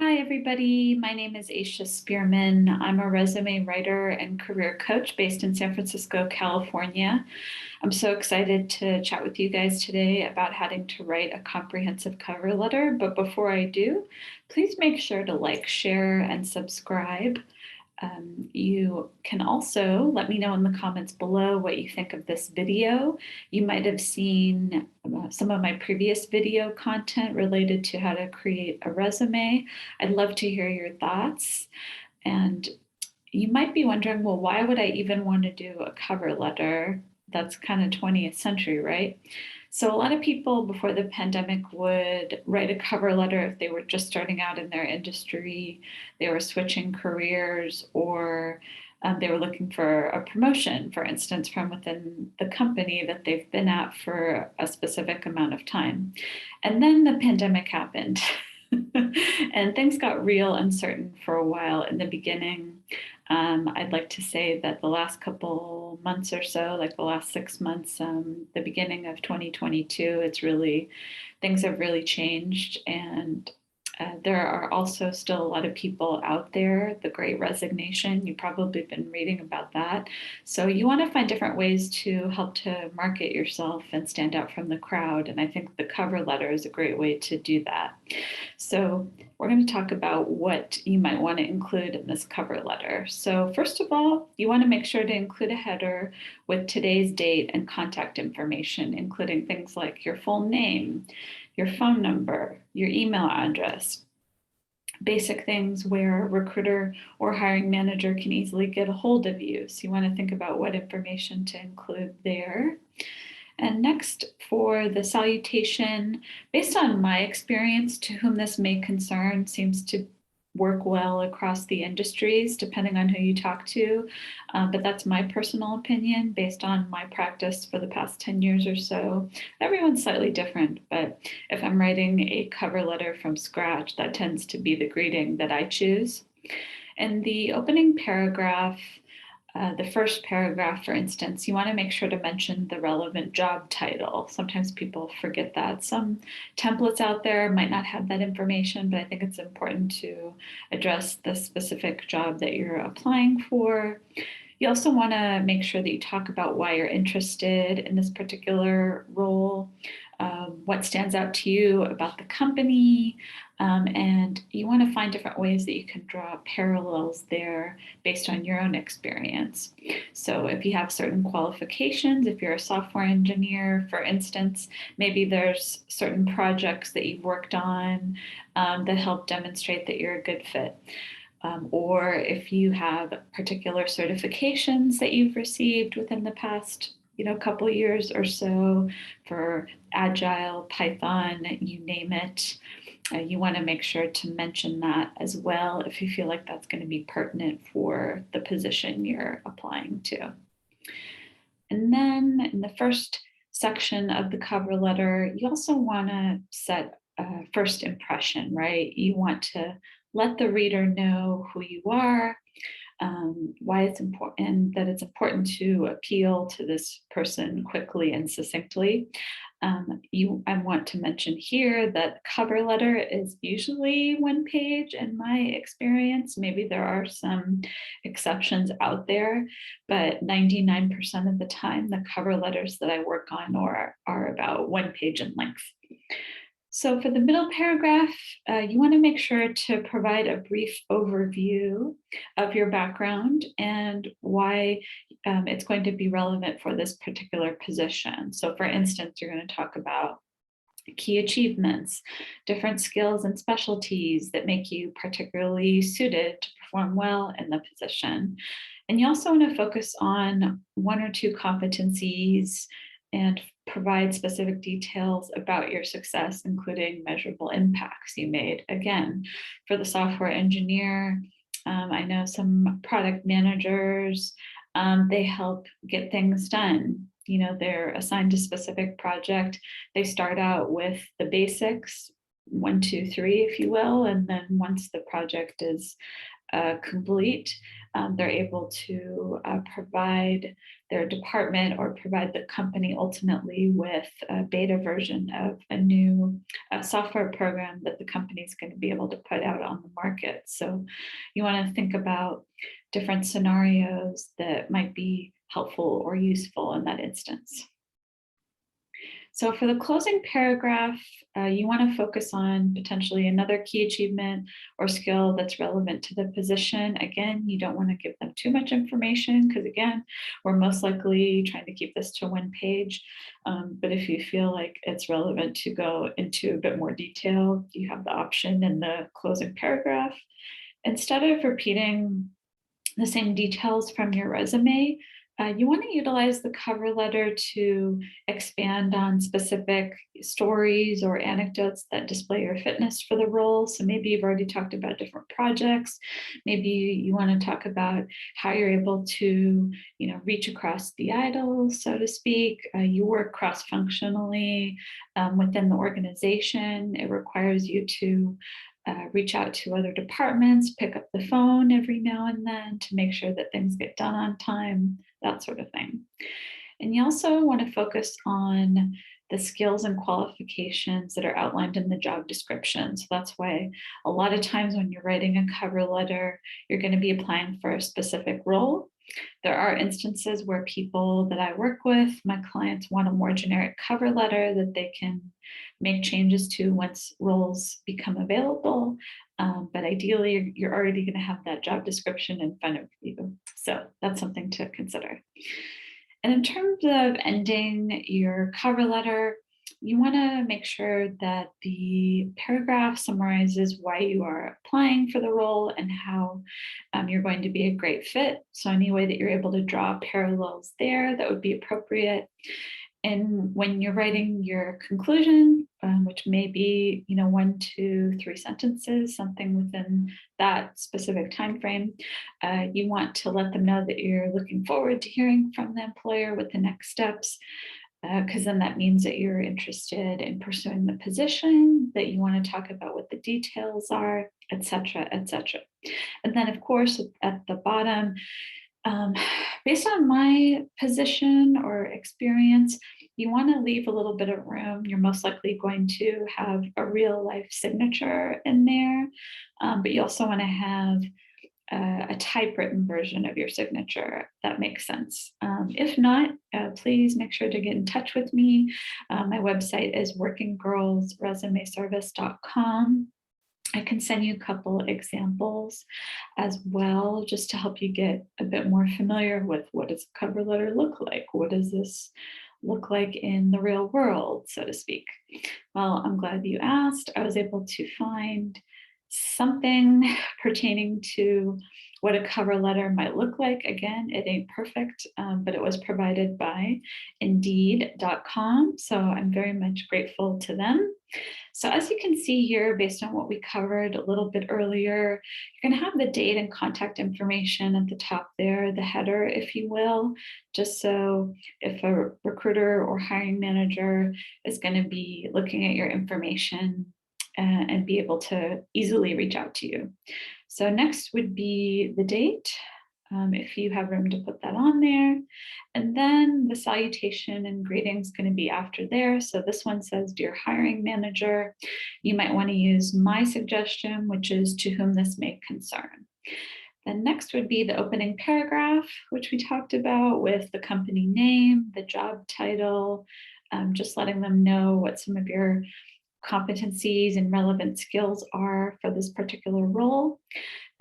Hi, everybody. My name is Aisha Spearman. I'm a resume writer and career coach based in San Francisco, California. I'm so excited to chat with you guys today about having to write a comprehensive cover letter. But before I do, please make sure to like, share, and subscribe. You can also let me know in the comments below what you think of this video. You might have seen some of my previous video content related to how to create a resume. I'd love to hear your thoughts. And you might be wondering, well, why would I even want to do a cover letter? That's kind of 20th century, right? So a lot of people before the pandemic would write a cover letter if they were just starting out in their industry, they were switching careers, or they were looking for a promotion, for instance, from within the company that they've been at for a specific amount of time. And then the pandemic happened. And things got real uncertain for a while in the beginning. I'd like to say that the last couple months or so, like the last 6 months, the beginning of 2022, things have really changed. And there are also still a lot of people out there, the Great Resignation. You've probably been reading about that. So you want to find different ways to help to market yourself and stand out from the crowd. And I think the cover letter is a great way to do that. So we're going to talk about what you might want to include in this cover letter. So first of all, you want to make sure to include a header with today's date and contact information, including things like your full name, your phone number, your email address, basic things where a recruiter or hiring manager can easily get a hold of you. So you want to think about what information to include there. And next, for the salutation, based on my experience, to whom this may concern seems to work well across the industries, depending on who you talk to. But that's my personal opinion based on my practice for the past 10 years or so. Everyone's slightly different, but if I'm writing a cover letter from scratch, that tends to be the greeting that I choose. In the opening paragraph, the first paragraph, for instance, you want to make sure to mention the relevant job title. Sometimes people forget that. Some templates out there might not have that information, but I think it's important to address the specific job that you're applying for. You also want to make sure that you talk about why you're interested in this particular role, what stands out to you about the company, and you want to find different ways that you can draw parallels there based on your own experience. So if you have certain qualifications, if you're a software engineer, for instance, maybe there's certain projects that you've worked on that help demonstrate that you're a good fit. Or if you have particular certifications that you've received within the past couple of years or so for Agile, Python, you name it. You want to make sure to mention that as well if you feel like that's going to be pertinent for the position you're applying to. And then in the first section of the cover letter, you also want to set a first impression, right? You want to let the reader know who you are, why it's important, that it's important to appeal to this person quickly and succinctly. I want to mention here that cover letter is usually one page in my experience. Maybe there are some exceptions out there, but 99% of the time, the cover letters that I work on are about 1 page in length. So for the middle paragraph, you want to make sure to provide a brief overview of your background and why it's going to be relevant for this particular position. So for instance, you're going to talk about key achievements, different skills and specialties that make you particularly suited to perform well in the position. And you also want to focus on 1 or 2 competencies and provide specific details about your success, including measurable impacts you made. Again, for the software engineer, I know some product managers, they help get things done. They're assigned a specific project. They start out with the basics, 1, 2, 3, if you will, and then once the project is complete, they're able to provide their department or provide the company ultimately with a beta version of a new software program that the company is going to be able to put out on the market. So you want to think about different scenarios that might be helpful or useful in that instance. So for the closing paragraph, you want to focus on potentially another key achievement or skill that's relevant to the position. Again, you don't want to give them too much information because, again, we're most likely trying to keep this to one page. But if you feel like it's relevant to go into a bit more detail, you have the option in the closing paragraph. Instead of repeating the same details from your resume, you want to utilize the cover letter to expand on specific stories or anecdotes that display your fitness for the role. So maybe you've already talked about different projects. Maybe you want to talk about how you're able to, reach across the aisle, so to speak. You work cross-functionally within the organization. It requires you to reach out to other departments, pick up the phone every now and then to make sure that things get done on time, that sort of thing. And you also want to focus on the skills and qualifications that are outlined in the job description. So that's why a lot of times when you're writing a cover letter, you're going to be applying for a specific role. There are instances where people that I work with, my clients, want a more generic cover letter that they can make changes to once roles become available. But ideally, you're already going to have that job description in front of you. So that's something to consider. And in terms of ending your cover letter, you want to make sure that the paragraph summarizes why you are applying for the role and how you're going to be a great fit. So any way that you're able to draw parallels there, that would be appropriate. And when you're writing your conclusion, which may be 1, 2, 3 sentences, something within that specific time frame, you want to let them know that you're looking forward to hearing from the employer with the next steps, because then that means that you're interested in pursuing the position, that you want to talk about what the details are, et cetera, et cetera. And then, of course, at the bottom, based on my position or experience, you want to leave a little bit of room. You're most likely going to have a real life signature in there, but you also want to have a typewritten version of your signature, if that makes sense. If not, please make sure to get in touch with me. My website is workinggirlsresumeservice.com. I can send you a couple examples as well, just to help you get a bit more familiar with what does a cover letter look like? What does this look like in the real world, so to speak? Well, I'm glad you asked. I was able to find something pertaining to what a cover letter might look like. Again, it ain't perfect, but it was provided by Indeed.com. So I'm very much grateful to them. So as you can see here, based on what we covered a little bit earlier, you're going to have the date and contact information at the top there, the header, if you will, just so if a recruiter or hiring manager is going to be looking at your information and be able to easily reach out to you. So next would be the date, if you have room to put that on there. And then the salutation and greeting is going to be after there. So this one says, "Dear hiring manager." You might want to use my suggestion, which is, "To whom this may concern." Then next would be the opening paragraph, which we talked about, with the company name, the job title, just letting them know what some of your competencies and relevant skills are for this particular role.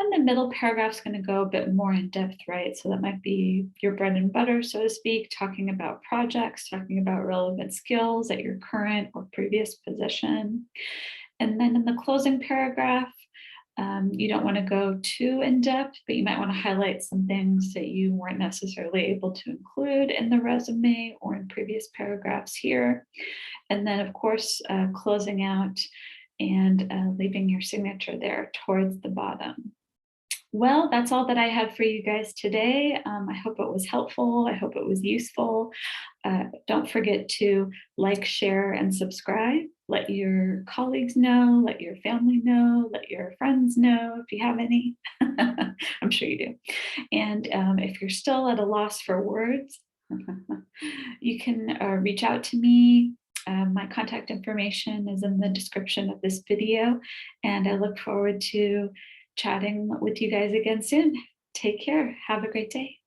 And the middle paragraph is going to go a bit more in depth, right? So that might be your bread and butter, so to speak, talking about projects, talking about relevant skills at your current or previous position. And then in the closing paragraph, you don't want to go too in depth, but you might want to highlight some things that you weren't necessarily able to include in the resume or in previous paragraphs here. And then, of course, closing out and leaving your signature there towards the bottom. Well, that's all that I had for you guys today. I hope it was helpful. I hope it was useful. Don't forget to like, share, and subscribe. Let your colleagues know, let your family know, let your friends know if you have any. I'm sure you do. And if you're still at a loss for words, you can reach out to me. My contact information is in the description of this video, and I look forward to chatting with you guys again soon. Take care. Have a great day.